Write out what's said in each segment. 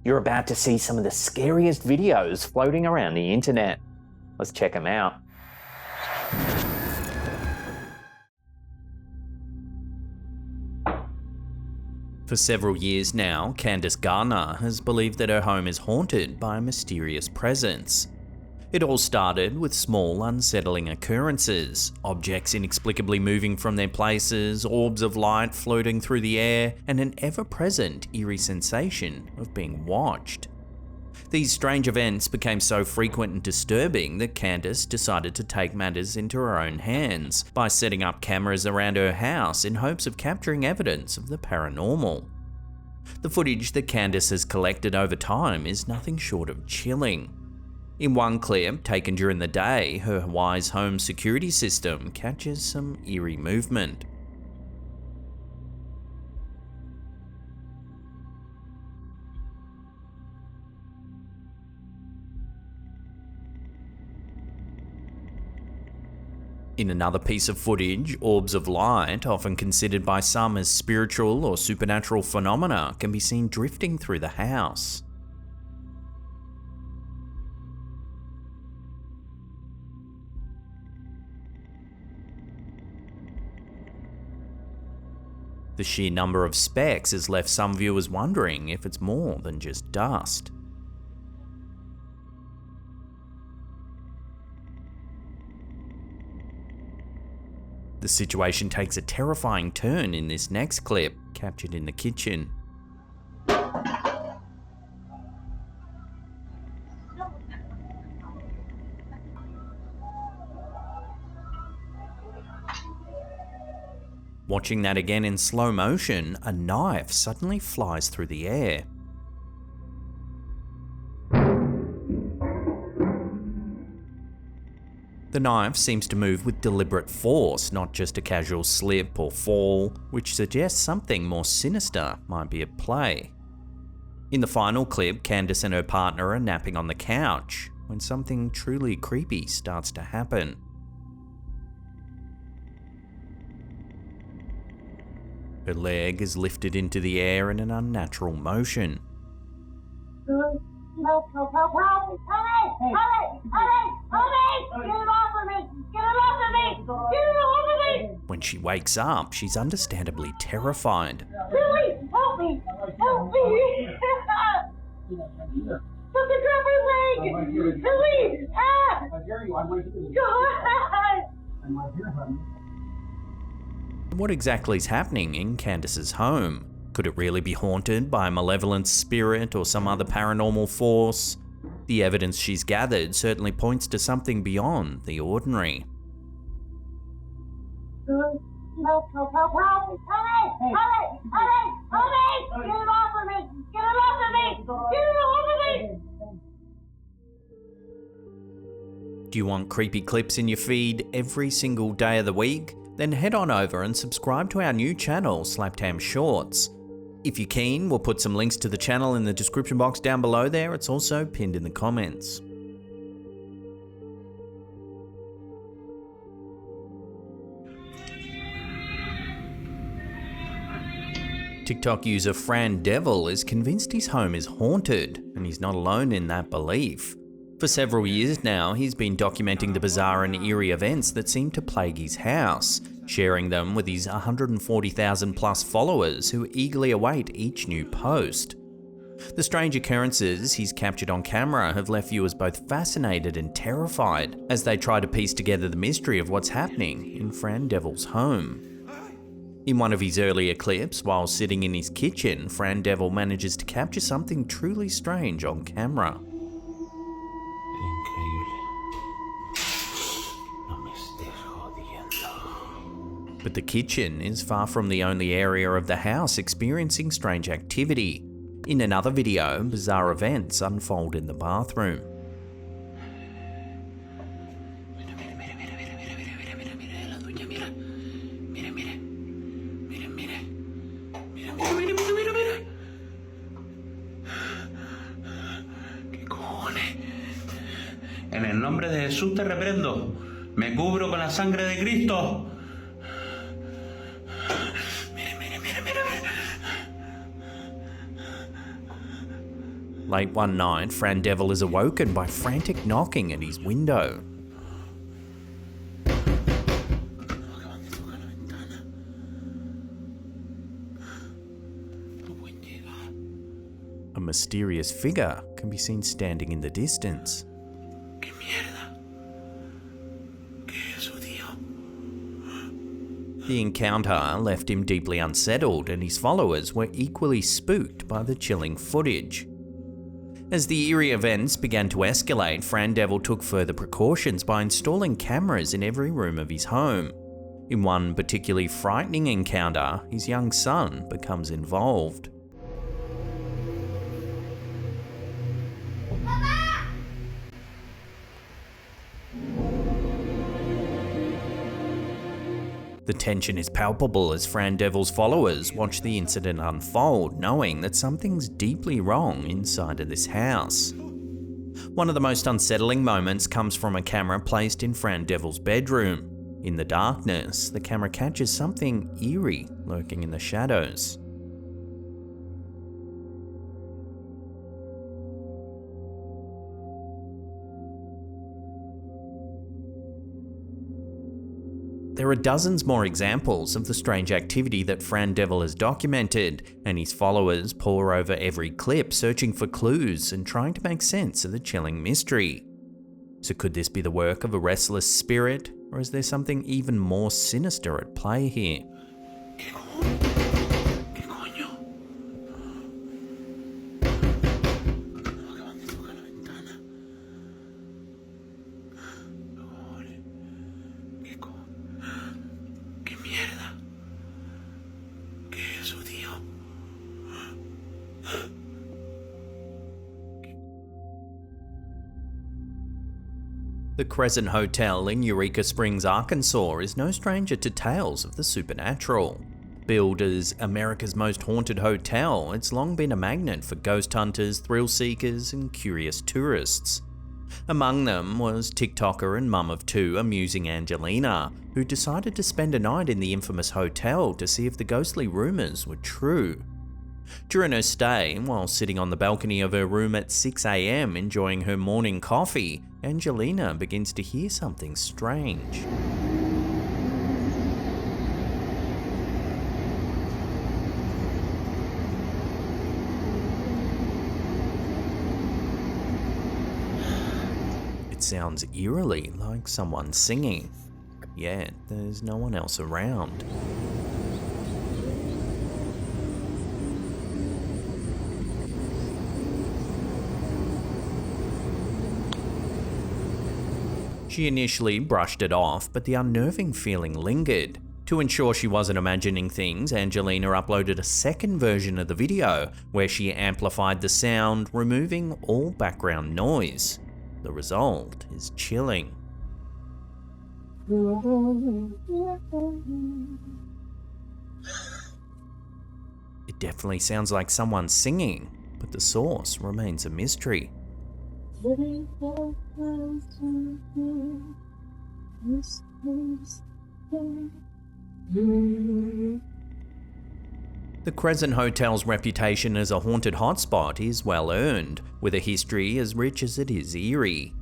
You're about to see some of the scariest videos floating around the internet. Let's check them out. For several years now, Candace Garner has believed that her home is haunted by a mysterious presence. It all started with small, unsettling occurrences, objects inexplicably moving from their places, orbs of light floating through the air, and an ever-present, eerie sensation of being watched. These strange events became so frequent and disturbing that Candace decided to take matters into her own hands by setting up cameras around her house in hopes of capturing evidence of the paranormal. The footage that Candace has collected over time is nothing short of chilling. In one clip, taken during the day, her Wise home security system catches some eerie movement. In another piece of footage, orbs of light, often considered by some as spiritual or supernatural phenomena, can be seen drifting through the house. The sheer number of specks has left some viewers wondering if it's more than just dust. The situation takes a terrifying turn in this next clip, captured in the kitchen. Watching that again in slow motion, a knife suddenly flies through the air. The knife seems to move with deliberate force, not just a casual slip or fall, which suggests something more sinister might be at play. In the final clip, Candace and her partner are napping on the couch when something truly creepy starts to happen. Her leg is lifted into the air in an unnatural motion. Help me! Get him off of me! Get him off of me! Get him off of me! When she wakes up, she's understandably terrified. Billy, help me! Help me! Something grabbed my leg! Billy! Ah! God! What exactly is happening in Candace's home? Could it really be haunted by a malevolent spirit or some other paranormal force? The evidence she's gathered certainly points to something beyond the ordinary. Help me! Help me! Get him off of me! Get him off of me! Get him off of me! Do you want creepy clips in your feed every single day of the week? Then head on over and subscribe to our new channel, Slaptam Shorts. If you're keen, we'll put some links to the channel in the description box down below there. It's also pinned in the comments. TikTok user Fran Devil is convinced his home is haunted, and he's not alone in that belief. For several years now, he's been documenting the bizarre and eerie events that seem to plague his house, sharing them with his 140,000 plus followers who eagerly await each new post. The strange occurrences he's captured on camera have left viewers both fascinated and terrified as they try to piece together the mystery of what's happening in Fran Devil's home. In one of his earlier clips, while sitting in his kitchen, Fran Devil manages to capture something truly strange on camera. But the kitchen is far from the only area of the house experiencing strange activity. In another video, bizarre events unfold in the bathroom. En el nombre de Jesús te reprendo. Me cubro con la sangre de Cristo. Late one night, Fran Devil is awoken by frantic knocking at his window. A mysterious figure can be seen standing in the distance. ¿Qué mierda? ¿Qué es eso, tío? The encounter left him deeply unsettled, and his followers were equally spooked by the chilling footage. As the eerie events began to escalate, Fran Devil took further precautions by installing cameras in every room of his home. In one particularly frightening encounter, his young son becomes involved. The tension is palpable as Fran Devil's followers watch the incident unfold, knowing that something's deeply wrong inside of this house. One of the most unsettling moments comes from a camera placed in Fran Devil's bedroom. In the darkness, the camera catches something eerie lurking in the shadows. There are dozens more examples of the strange activity that Fran Devil has documented, and his followers pore over every clip, searching for clues and trying to make sense of the chilling mystery. So could this be the work of a restless spirit, or is there something even more sinister at play here? The Crescent Hotel in Eureka Springs, Arkansas is no stranger to tales of the supernatural. Billed as America's most haunted hotel, it's long been a magnet for ghost hunters, thrill seekers, and curious tourists. Among them was TikToker and mum of two, Amusing Angelina, who decided to spend a night in the infamous hotel to see if the ghostly rumours were true. During her stay, while sitting on the balcony of her room at 6 a.m. enjoying her morning coffee, Angelina begins to hear something strange. It sounds eerily like someone singing, yet there's no one else around. She initially brushed it off, but the unnerving feeling lingered. To ensure she wasn't imagining things, Angelina uploaded a second version of the video where she amplified the sound, removing all background noise. The result is chilling. It definitely sounds like someone singing, but the source remains a mystery. The Crescent Hotel's reputation as a haunted hotspot is well earned, with a history as rich as it is eerie.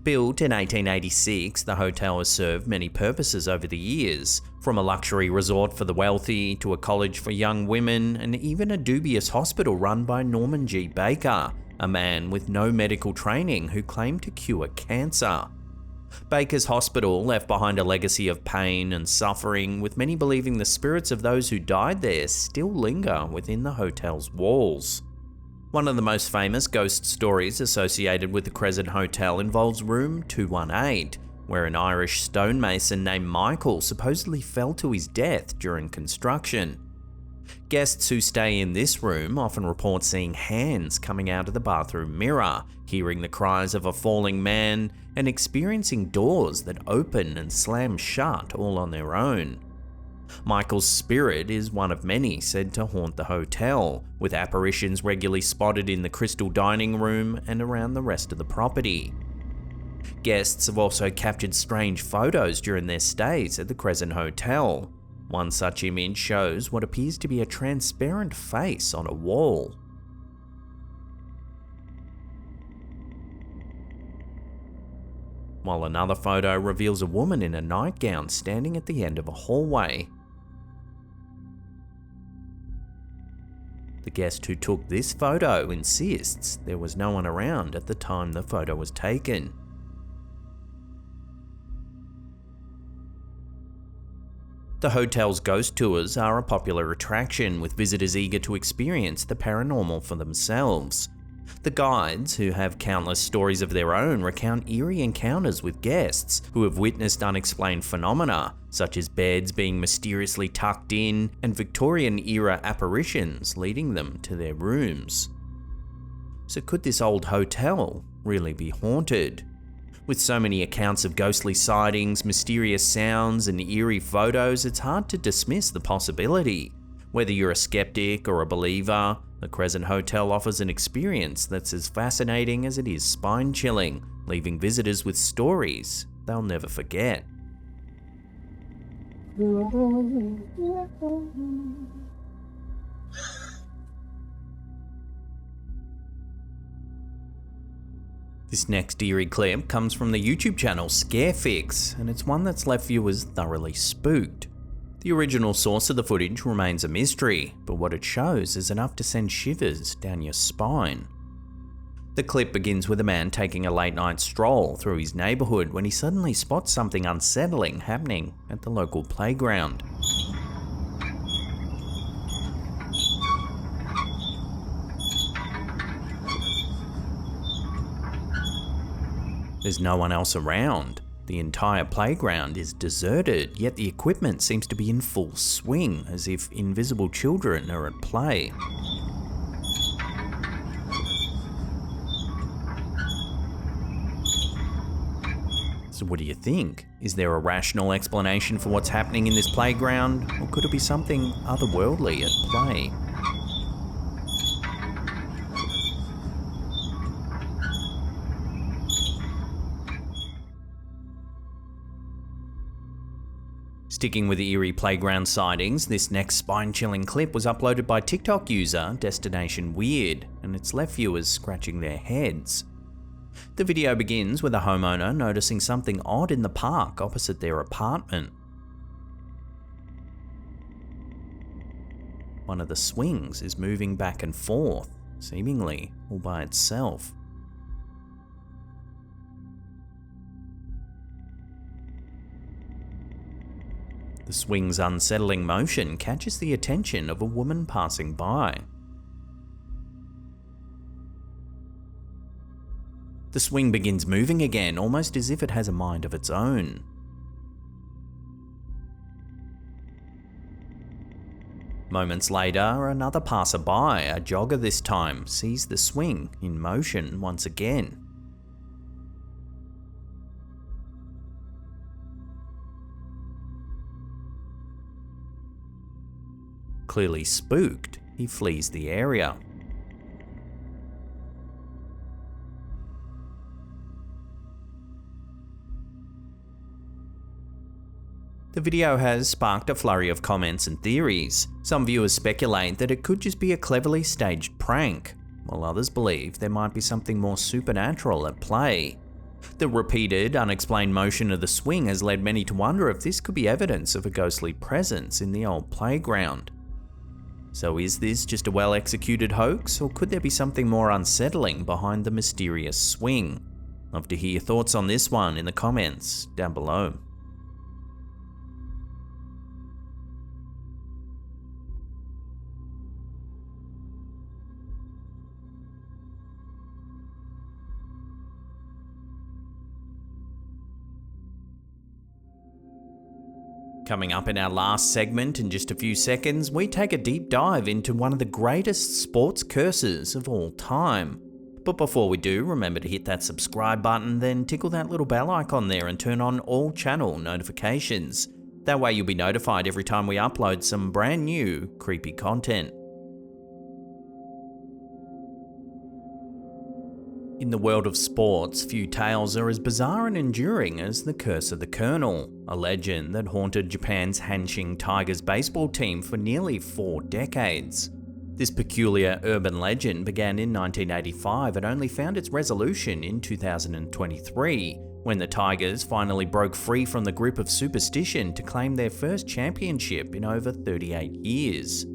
Built in 1886, the hotel has served many purposes over the years, from a luxury resort for the wealthy to a college for young women and even a dubious hospital run by Norman G. Baker, a man with no medical training who claimed to cure cancer. Baker's hospital left behind a legacy of pain and suffering, with many believing the spirits of those who died there still linger within the hotel's walls. One of the most famous ghost stories associated with the Crescent Hotel involves room 218, where an Irish stonemason named Michael supposedly fell to his death during construction. Guests who stay in this room often report seeing hands coming out of the bathroom mirror, hearing the cries of a falling man, and experiencing doors that open and slam shut all on their own. Michael's spirit is one of many said to haunt the hotel, with apparitions regularly spotted in the crystal dining room and around the rest of the property. Guests have also captured strange photos during their stays at the Crescent Hotel. One such image shows what appears to be a transparent face on a wall. while another photo reveals a woman in a nightgown standing at the end of a hallway. The guest who took this photo insists there was no one around at the time the photo was taken. The hotel's ghost tours are a popular attraction, with visitors eager to experience the paranormal for themselves. The guides, who have countless stories of their own, recount eerie encounters with guests who have witnessed unexplained phenomena, such as beds being mysteriously tucked in and Victorian-era apparitions leading them to their rooms. So could this old hotel really be haunted? With so many accounts of ghostly sightings, mysterious sounds, and eerie photos, it's hard to dismiss the possibility. Whether you're a skeptic or a believer, the Crescent Hotel offers an experience that's as fascinating as it is spine-chilling, leaving visitors with stories they'll never forget. This next eerie clip comes from the YouTube channel Scariest, and it's one that's left viewers thoroughly spooked. The original source of the footage remains a mystery, but what it shows is enough to send shivers down your spine. The clip begins with a man taking a late-night stroll through his neighbourhood when he suddenly spots something unsettling happening at the local playground. There's no one else around. The entire playground is deserted, yet the equipment seems to be in full swing, as if invisible children are at play. So what do you think? Is there a rational explanation for what's happening in this playground, or could it be something otherworldly at play? Sticking with the eerie playground sightings, this next spine-chilling clip was uploaded by TikTok user Destination Weird, and it's left viewers scratching their heads. The video begins with a homeowner noticing something odd in the park opposite their apartment. One of the swings is moving back and forth, seemingly all by itself. The swing's unsettling motion catches the attention of a woman passing by. The swing begins moving again, almost as if it has a mind of its own. Moments later, another passerby, a jogger this time, sees the swing in motion once again. Clearly spooked, he flees the area. The video has sparked a flurry of comments and theories. Some viewers speculate that it could just be a cleverly staged prank, while others believe there might be something more supernatural at play. The repeated, unexplained motion of the swing has led many to wonder if this could be evidence of a ghostly presence in the old playground. So is this just a well-executed hoax, or could there be something more unsettling behind the mysterious swing? Love to hear your thoughts on this one in the comments down below. Coming up in our last segment in just a few seconds, we take a deep dive into one of the greatest sports curses of all time. But before we do, remember to hit that subscribe button, then tickle that little bell icon there and turn on all channel notifications. That way you'll be notified every time we upload some brand new creepy content. In the world of sports, few tales are as bizarre and enduring as the Curse of the Colonel, a legend that haunted Japan's Hanshin Tigers baseball team for nearly 4 decades. This peculiar urban legend began in 1985 and only found its resolution in 2023, when the Tigers finally broke free from the grip of superstition to claim their first championship in over 38 years.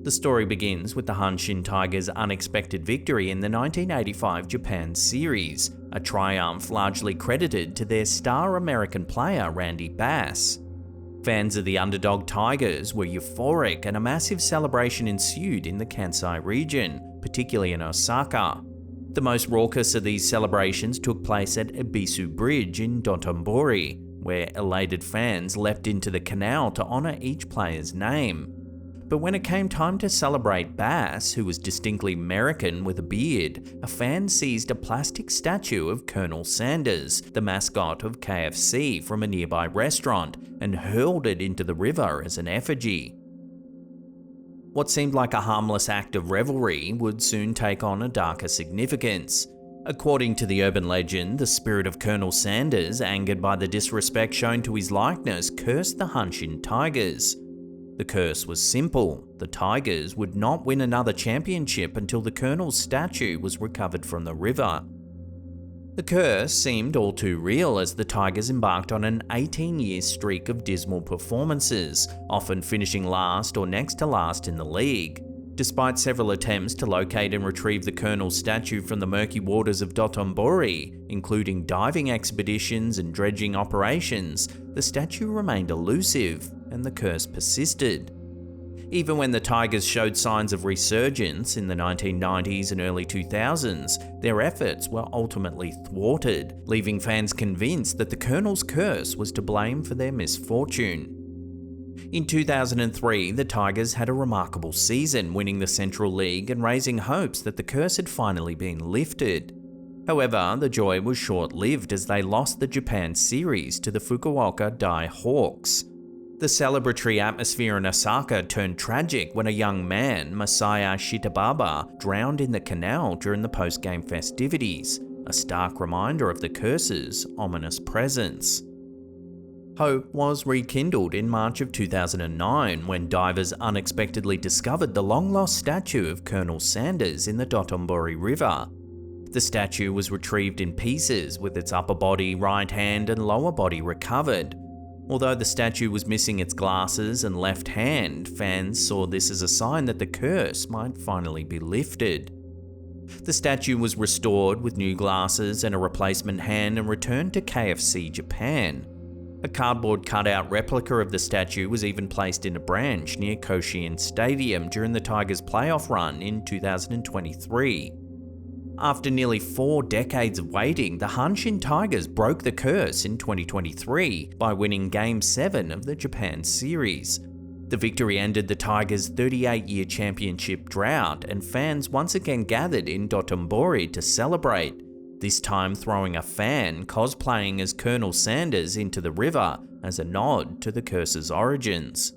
The story begins with the Hanshin Tigers' unexpected victory in the 1985 Japan Series, a triumph largely credited to their star American player Randy Bass. Fans of the underdog Tigers were euphoric and a massive celebration ensued in the Kansai region, particularly in Osaka. The most raucous of these celebrations took place at Ebisu Bridge in Dotonbori, where elated fans leapt into the canal to honour each player's name. But when it came time to celebrate Bass, who was distinctly American with a beard, a fan seized a plastic statue of Colonel Sanders, the mascot of KFC, from a nearby restaurant, and hurled it into the river as an effigy. What seemed like a harmless act of revelry would soon take on a darker significance. According to the urban legend, the spirit of Colonel Sanders, angered by the disrespect shown to his likeness, cursed the Hanshin Tigers. The curse was simple: the Tigers would not win another championship until the Colonel's statue was recovered from the river. The curse seemed all too real as the Tigers embarked on an 18-year streak of dismal performances, often finishing last or next to last in the league. Despite several attempts to locate and retrieve the Colonel's statue from the murky waters of Dotonbori, including diving expeditions and dredging operations, the statue remained elusive, and the curse persisted. Even when the Tigers showed signs of resurgence in the 1990s and early 2000s, their efforts were ultimately thwarted, leaving fans convinced that the Colonel's curse was to blame for their misfortune. In 2003, the Tigers had a remarkable season, winning the Central League and raising hopes that the curse had finally been lifted. However, the joy was short-lived as they lost the Japan Series to the Fukuoka Dai Hawks. The celebratory atmosphere in Osaka turned tragic when a young man, Masaya Shitababa, drowned in the canal during the post-game festivities, a stark reminder of the curse's ominous presence. Hope was rekindled in March of 2009 when divers unexpectedly discovered the long-lost statue of Colonel Sanders in the Dotonbori River. The statue was retrieved in pieces, with its upper body, right hand, and lower body recovered. Although the statue was missing its glasses and left hand, fans saw this as a sign that the curse might finally be lifted. The statue was restored with new glasses and a replacement hand and returned to KFC Japan. A cardboard cutout replica of the statue was even placed in a branch near Koshien Stadium during the Tigers' playoff run in 2023. After nearly 4 decades of waiting, the Hanshin Tigers broke the curse in 2023 by winning Game 7 of the Japan Series. The victory ended the Tigers' 38-year championship drought, and fans once again gathered in Dotonbori to celebrate, this time throwing a fan cosplaying as Colonel Sanders into the river as a nod to the curse's origins.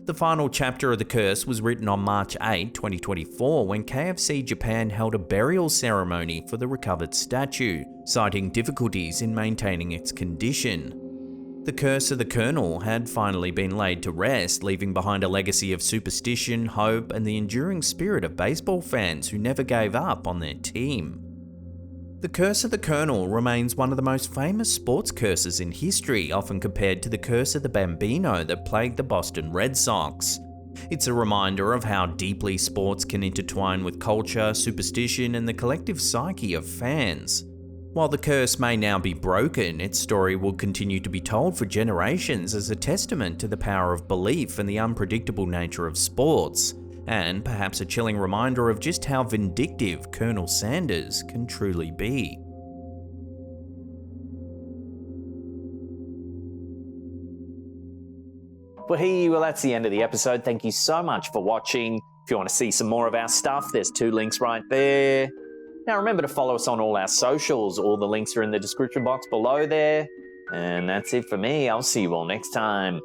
The final chapter of the curse was written on March 8, 2024, when KFC Japan held a burial ceremony for the recovered statue, citing difficulties in maintaining its condition. The curse of the Colonel had finally been laid to rest, leaving behind a legacy of superstition, hope, and the enduring spirit of baseball fans who never gave up on their team. The curse of the Colonel remains one of the most famous sports curses in history, often compared to the curse of the Bambino that plagued the Boston Red Sox. It's a reminder of how deeply sports can intertwine with culture, superstition, and the collective psyche of fans. While the curse may now be broken, its story will continue to be told for generations as a testament to the power of belief and the unpredictable nature of sports, and perhaps a chilling reminder of just how vindictive Colonel Sanders can truly be. Well, that's the end of the episode. Thank you so much for watching. If you want to see some more of our stuff, there's 2 links right there. Now remember to follow us on all our socials. All the links are in the description box below there. And that's it for me. I'll see you all next time.